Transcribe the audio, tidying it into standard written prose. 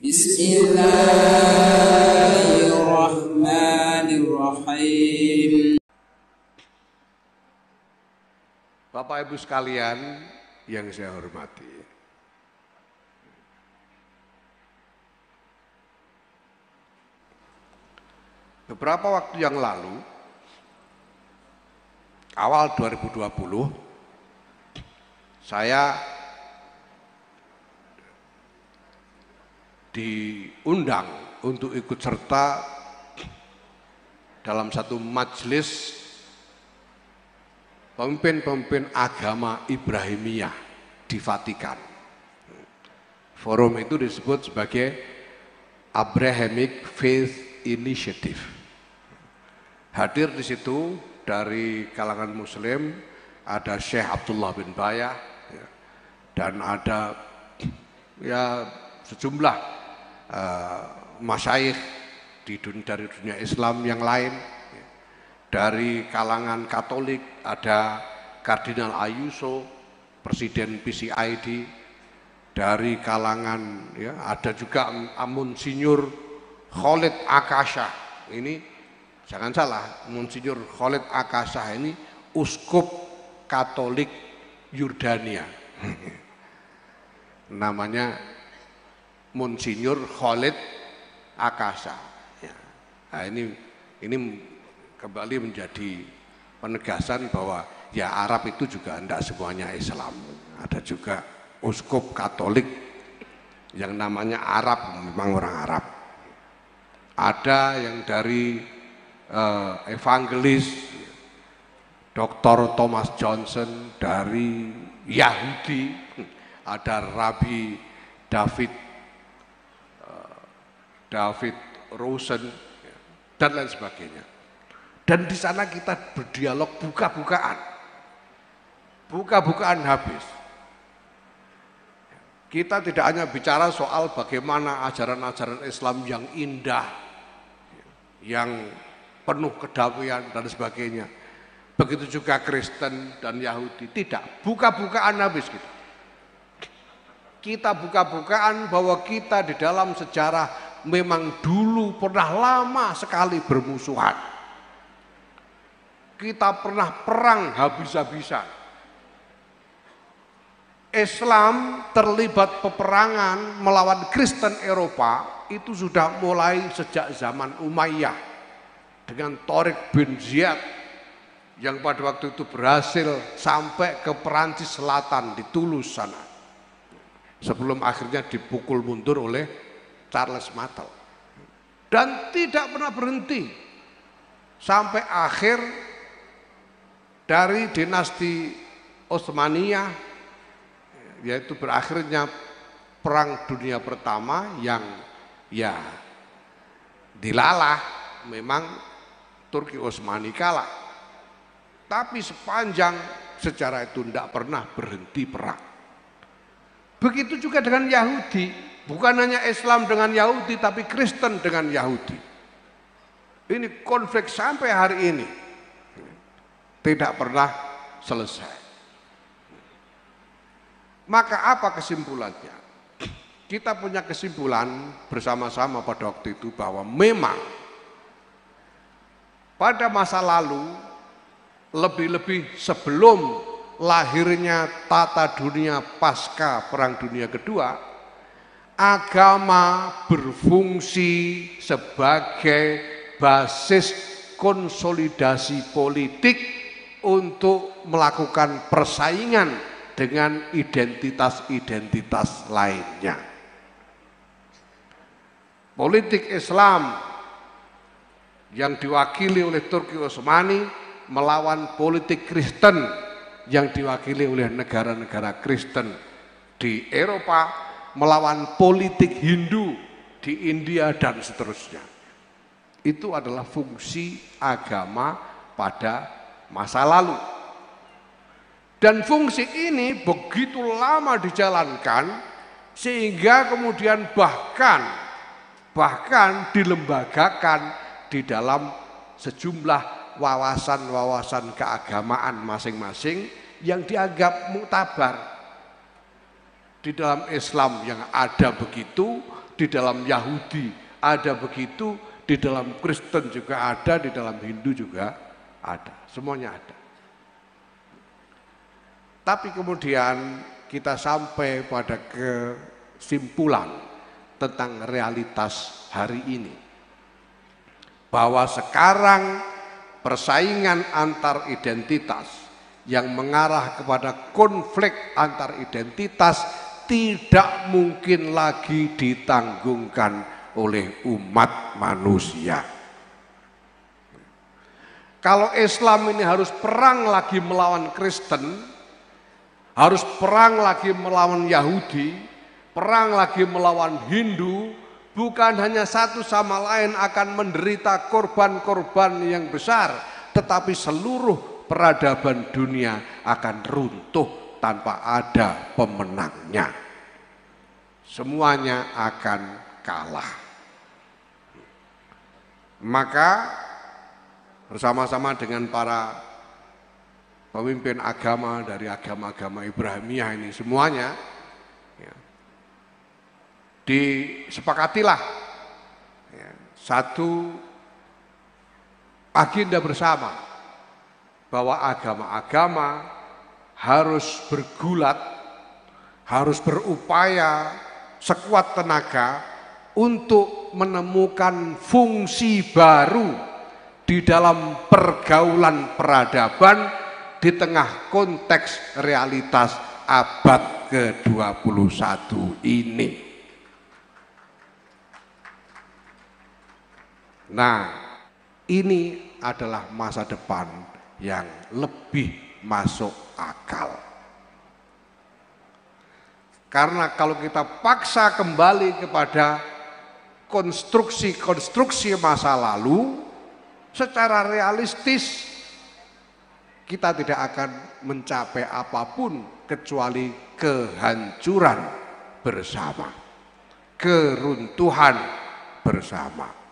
Bismillahirrahmanirrahim. Bapak Ibu sekalian yang saya hormati, beberapa waktu yang lalu, awal 2020, saya diundang untuk ikut serta dalam satu majelis pemimpin-pemimpin agama Ibrahimiyah di Vatikan. Forum itu disebut sebagai Abrahamic Faith Initiative. Hadir di situ dari kalangan Muslim ada Syekh Abdullah bin Bayah dan ada sejumlah masyayikh dari dunia Islam yang lain. Dari kalangan Katolik ada Kardinal Ayuso, Presiden PCID. Dari kalangan ada juga Monsinyur Khalid Akasha. Ini jangan salah, Monsinyur Khalid Akasha ini uskup Katolik Yordania. Namanya Monsinyur Khalid Akasha. Nah, ini kembali menjadi penegasan bahwa ya Arab itu juga tidak semuanya Islam. Ada juga uskup Katolik yang namanya Arab, memang orang Arab. Ada yang dari evangelis Dr. Thomas Johnson dari Yahudi, ada Rabi David Rosen dan lain sebagainya. Dan di sana kita berdialog buka-bukaan habis. Kita tidak hanya bicara soal bagaimana ajaran-ajaran Islam yang indah, yang penuh kedamaian dan sebagainya. Begitu juga Kristen dan Yahudi, tidak, buka-bukaan habis kita. Kita buka-bukaan bahwa kita di dalam sejarah memang dulu pernah lama sekali bermusuhan. Kita pernah perang habis-habisan. Islam terlibat peperangan melawan Kristen Eropa itu sudah mulai sejak zaman Umayyah dengan Tariq bin Ziyad yang pada waktu itu berhasil sampai ke Perancis Selatan di Toulouse sana. Sebelum akhirnya dipukul mundur oleh Charles Martel. Dan tidak pernah berhenti sampai akhir dari dinasti Utsmaniyah, yaitu berakhirnya Perang Dunia Pertama yang dilalah, memang Turki Utsmani kalah. Tapi sepanjang sejarah itu tidak pernah berhenti perang. Begitu juga dengan Yahudi, bukan hanya Islam dengan Yahudi, tapi Kristen dengan Yahudi. Ini konflik sampai hari ini tidak pernah selesai. Maka apa kesimpulannya? Kita punya kesimpulan bersama-sama pada waktu itu bahwa memang pada masa lalu, lebih-lebih sebelum lahirnya tata dunia pasca Perang Dunia Kedua, agama berfungsi sebagai basis konsolidasi politik untuk melakukan persaingan dengan identitas-identitas lainnya. Politik Islam yang diwakili oleh Turki Utsmani melawan politik Kristen yang diwakili oleh negara-negara Kristen di Eropa, melawan politik Hindu di India dan seterusnya. Itu adalah fungsi agama pada masa lalu. Dan fungsi ini begitu lama dijalankan sehingga kemudian bahkan dilembagakan di dalam sejumlah wawasan-wawasan keagamaan masing-masing yang dianggap muktabar. Di dalam Islam yang ada begitu, di dalam Yahudi ada begitu, di dalam Kristen juga ada, di dalam Hindu juga ada, semuanya ada. Tapi kemudian kita sampai pada kesimpulan tentang realitas hari ini, bahwa sekarang persaingan antar identitas yang mengarah kepada konflik antar identitas tidak mungkin lagi ditanggungkan oleh umat manusia. Kalau Islam ini harus perang lagi melawan Kristen, harus perang lagi melawan Yahudi, perang lagi melawan Hindu, bukan hanya satu sama lain akan menderita korban-korban yang besar, tetapi seluruh peradaban dunia akan runtuh tanpa ada pemenangnya. Semuanya akan kalah. Maka bersama-sama dengan para pemimpin agama dari agama-agama Ibrahimiyah ini semuanya, ya, disepakatilah ya, satu agenda bersama, bahwa agama-agama harus bergulat, harus berupaya sekuat tenaga untuk menemukan fungsi baru di dalam pergaulan peradaban di tengah konteks realitas abad ke-21 ini. Nah, ini adalah masa depan yang lebih masuk akal. Karena kalau kita paksa kembali kepada konstruksi-konstruksi masa lalu, secara realistis kita tidak akan mencapai apapun kecuali kehancuran bersama, keruntuhan bersama.